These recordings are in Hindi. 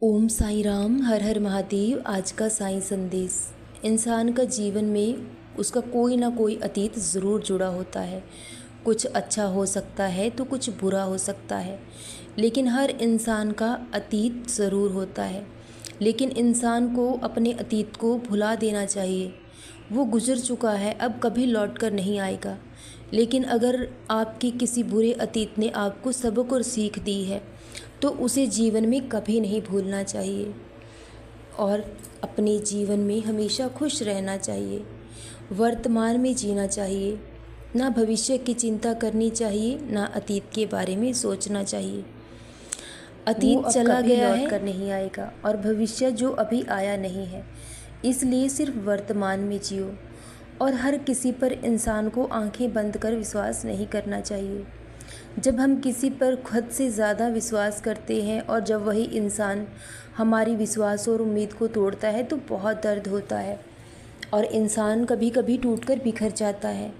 ओम साईं राम, हर हर महादेव। आज का साईं संदेश। इंसान का जीवन में उसका कोई ना कोई अतीत ज़रूर जुड़ा होता है। कुछ अच्छा हो सकता है तो कुछ बुरा हो सकता है, लेकिन हर इंसान का अतीत ज़रूर होता है। लेकिन इंसान को अपने अतीत को भुला देना चाहिए। वो गुज़र चुका है, अब कभी लौट कर नहीं आएगा। लेकिन अगर आपकी किसी बुरे अतीत ने आपको सबक और सीख दी है तो उसे जीवन में कभी नहीं भूलना चाहिए और अपने जीवन में हमेशा खुश रहना चाहिए। वर्तमान में जीना चाहिए, ना भविष्य की चिंता करनी चाहिए, ना अतीत के बारे में सोचना चाहिए। अतीत चला गया है, लौट कर नहीं आएगा, और भविष्य जो अभी आया नहीं है। इसलिए सिर्फ वर्तमान में जियो। और हर किसी पर इंसान को आंखें बंद कर विश्वास नहीं करना चाहिए। जब हम किसी पर खुद से ज़्यादा विश्वास करते हैं और जब वही इंसान हमारी विश्वास और उम्मीद को तोड़ता है तो बहुत दर्द होता है और इंसान कभी कभी टूटकर बिखर जाता है।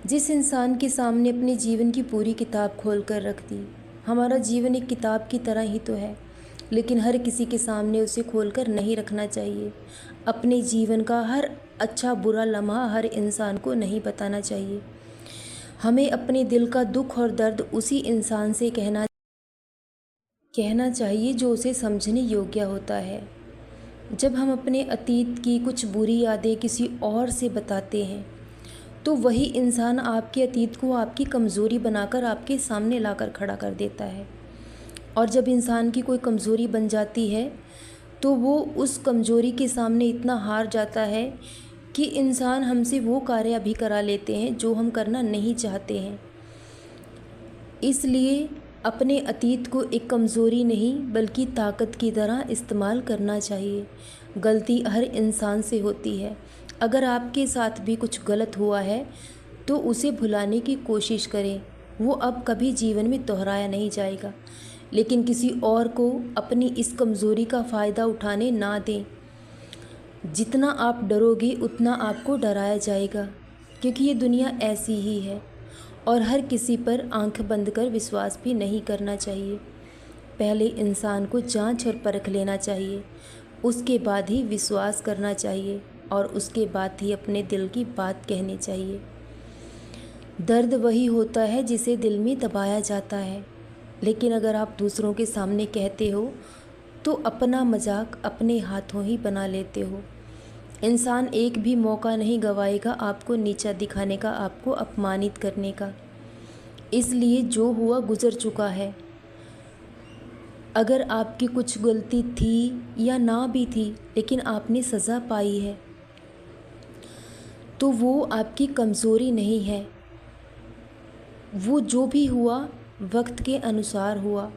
जिस इंसान के सामने अपने जीवन की पूरी किताब खोल कर रख दी, हमारा जीवन एक किताब की तरह ही तो है, लेकिन हर किसी के सामने उसे खोल कर नहीं रखना चाहिए। अपने जीवन का हर अच्छा बुरा लम्हा हर इंसान को नहीं बताना चाहिए। हमें अपने दिल का दुख और दर्द उसी इंसान से कहना चाहिए जो उसे समझने योग्य होता है। जब हम अपने अतीत की कुछ बुरी यादें किसी और से बताते हैं तो वही इंसान आपके अतीत को आपकी कमज़ोरी बनाकर आपके सामने लाकर खड़ा कर देता है। और जब इंसान की कोई कमज़ोरी बन जाती है तो वो उस कमज़ोरी के सामने इतना हार जाता है कि इंसान हमसे वो कार्य भी करा लेते हैं जो हम करना नहीं चाहते हैं। इसलिए अपने अतीत को एक कमज़ोरी नहीं बल्कि ताकत की तरह इस्तेमाल करना चाहिए। गलती हर इंसान से होती है। अगर आपके साथ भी कुछ गलत हुआ है तो उसे भुलाने की कोशिश करें, वो अब कभी जीवन में दोहराया नहीं जाएगा। लेकिन किसी और को अपनी इस कमज़ोरी का फ़ायदा उठाने ना दें। जितना आप डरोगे उतना आपको डराया जाएगा, क्योंकि ये दुनिया ऐसी ही है। और हर किसी पर आंख बंद कर विश्वास भी नहीं करना चाहिए। पहले इंसान को जांच और परख लेना चाहिए, उसके बाद ही विश्वास करना चाहिए और उसके बाद ही अपने दिल की बात कहनी चाहिए। दर्द वही होता है जिसे दिल में दबाया जाता है, लेकिन अगर आप दूसरों के सामने कहते हो तो अपना मजाक अपने हाथों ही बना लेते हो। इंसान एक भी मौका नहीं गंवाएगा आपको नीचा दिखाने का, आपको अपमानित करने का। इसलिए जो हुआ गुजर चुका है। अगर आपकी कुछ गलती थी या ना भी थी लेकिन आपने सज़ा पाई है तो वो आपकी कमज़ोरी नहीं है। वो जो भी हुआ वक्त के अनुसार हुआ,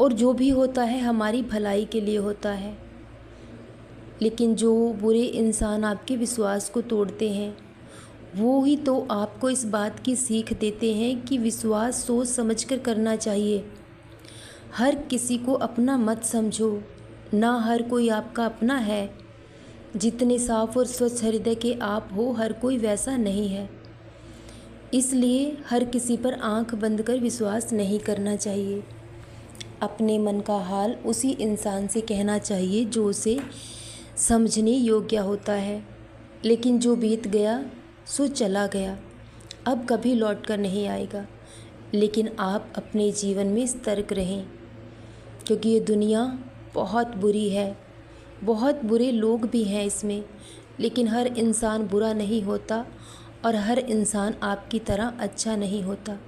और जो भी होता है हमारी भलाई के लिए होता है। लेकिन जो बुरे इंसान आपके विश्वास को तोड़ते हैं वो ही तो आपको इस बात की सीख देते हैं कि विश्वास सोच समझकर करना चाहिए। हर किसी को अपना मत समझो, ना हर कोई आपका अपना है। जितने साफ और स्वच्छ हृदय के आप हो, हर कोई वैसा नहीं है। इसलिए हर किसी पर आंख बंद कर विश्वास नहीं करना चाहिए। अपने मन का हाल उसी इंसान से कहना चाहिए जो उसे समझने योग्य होता है। लेकिन जो बीत गया सो चला गया, अब कभी लौट कर नहीं आएगा। लेकिन आप अपने जीवन में सतर्क रहें, क्योंकि ये दुनिया बहुत बुरी है। बहुत बुरे लोग भी हैं इसमें, लेकिन हर इंसान बुरा नहीं होता और हर इंसान आपकी तरह अच्छा नहीं होता।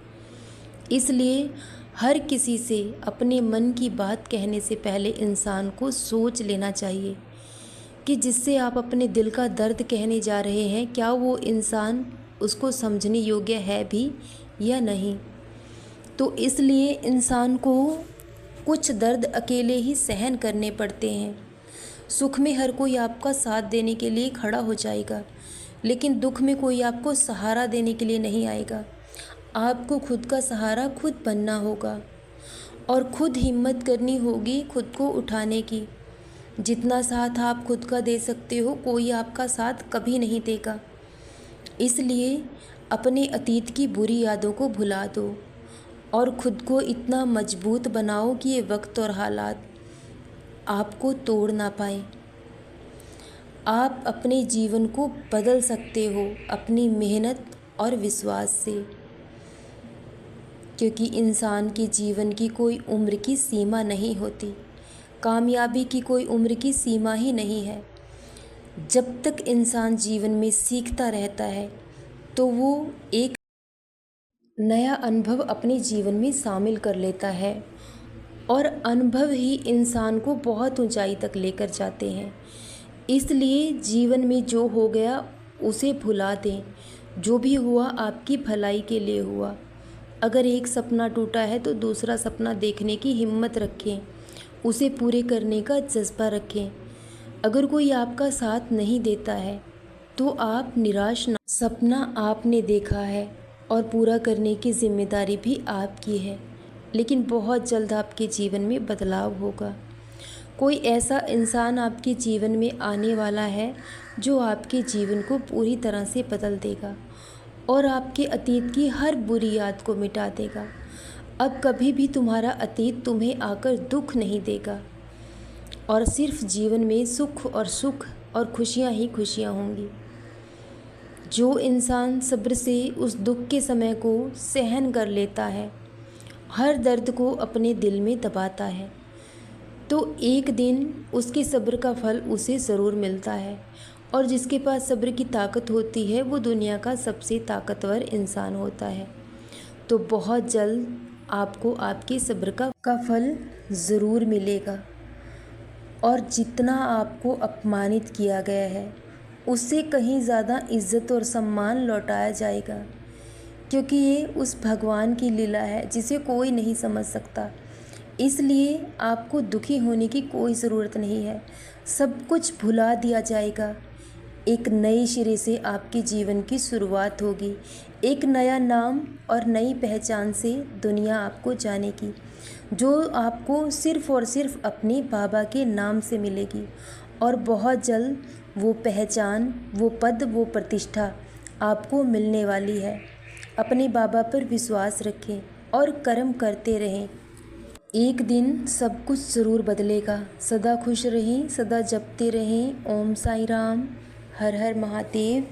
इसलिए हर किसी से अपने मन की बात कहने से पहले इंसान को सोच लेना चाहिए कि जिससे आप अपने दिल का दर्द कहने जा रहे हैं, क्या वो इंसान उसको समझने योग्य है भी या नहीं। तो इसलिए इंसान को कुछ दर्द अकेले ही सहन करने पड़ते हैं। सुख में हर कोई आपका साथ देने के लिए खड़ा हो जाएगा, लेकिन दुख में कोई आपको सहारा देने के लिए नहीं आएगा। आपको खुद का सहारा खुद बनना होगा और खुद हिम्मत करनी होगी खुद को उठाने की। जितना साथ आप खुद का दे सकते हो, कोई आपका साथ कभी नहीं देगा। इसलिए अपने अतीत की बुरी यादों को भुला दो और खुद को इतना मजबूत बनाओ कि ये वक्त और हालात आपको तोड़ ना पाए। आप अपने जीवन को बदल सकते हो अपनी मेहनत और विश्वास से, क्योंकि इंसान के जीवन की कोई उम्र की सीमा नहीं होती। कामयाबी की कोई उम्र की सीमा ही नहीं है। जब तक इंसान जीवन में सीखता रहता है तो वो एक नया अनुभव अपने जीवन में शामिल कर लेता है, और अनुभव ही इंसान को बहुत ऊंचाई तक लेकर जाते हैं। इसलिए जीवन में जो हो गया उसे भुला दें। जो भी हुआ आपकी भलाई के लिए हुआ। अगर एक सपना टूटा है तो दूसरा सपना देखने की हिम्मत रखें, उसे पूरे करने का जज्बा रखें। अगर कोई आपका साथ नहीं देता है तो आप निराश ना। सपना आपने देखा है और पूरा करने की जिम्मेदारी भी आपकी है, लेकिन बहुत जल्द आपके जीवन में बदलाव होगा। कोई ऐसा इंसान आपके जीवन में आने वाला है जो आपके जीवन को पूरी तरह से बदल देगा और आपके अतीत की हर बुरी याद को मिटा देगा। अब कभी भी तुम्हारा अतीत तुम्हें आकर दुख नहीं देगा, और सिर्फ जीवन में सुख और खुशियाँ ही खुशियाँ होंगी। जो इंसान सब्र से उस दुख के समय को सहन कर लेता है, हर दर्द को अपने दिल में दबाता है, तो एक दिन उसके सब्र का फल उसे ज़रूर मिलता है। और जिसके पास सब्र की ताकत होती है वो दुनिया का सबसे ताकतवर इंसान होता है। तो बहुत जल्द आपको आपके सब्र का फल ज़रूर मिलेगा, और जितना आपको अपमानित किया गया है उससे कहीं ज़्यादा इज़्ज़त और सम्मान लौटाया जाएगा, क्योंकि ये उस भगवान की लीला है जिसे कोई नहीं समझ सकता। इसलिए आपको दुखी होने की कोई ज़रूरत नहीं है। सब कुछ भुला दिया जाएगा। एक नए सिरे से आपके जीवन की शुरुआत होगी। एक नया नाम और नई पहचान से दुनिया आपको जानेगी, जो आपको सिर्फ़ और सिर्फ अपने बाबा के नाम से मिलेगी। और बहुत जल्द वो पहचान, वो पद, वो प्रतिष्ठा आपको मिलने वाली है। अपने बाबा पर विश्वास रखें और कर्म करते रहें। एक दिन सब कुछ ज़रूर बदलेगा। सदा खुश रहें, सदा जपते रहें। ओम साई राम। हर हर महादेव।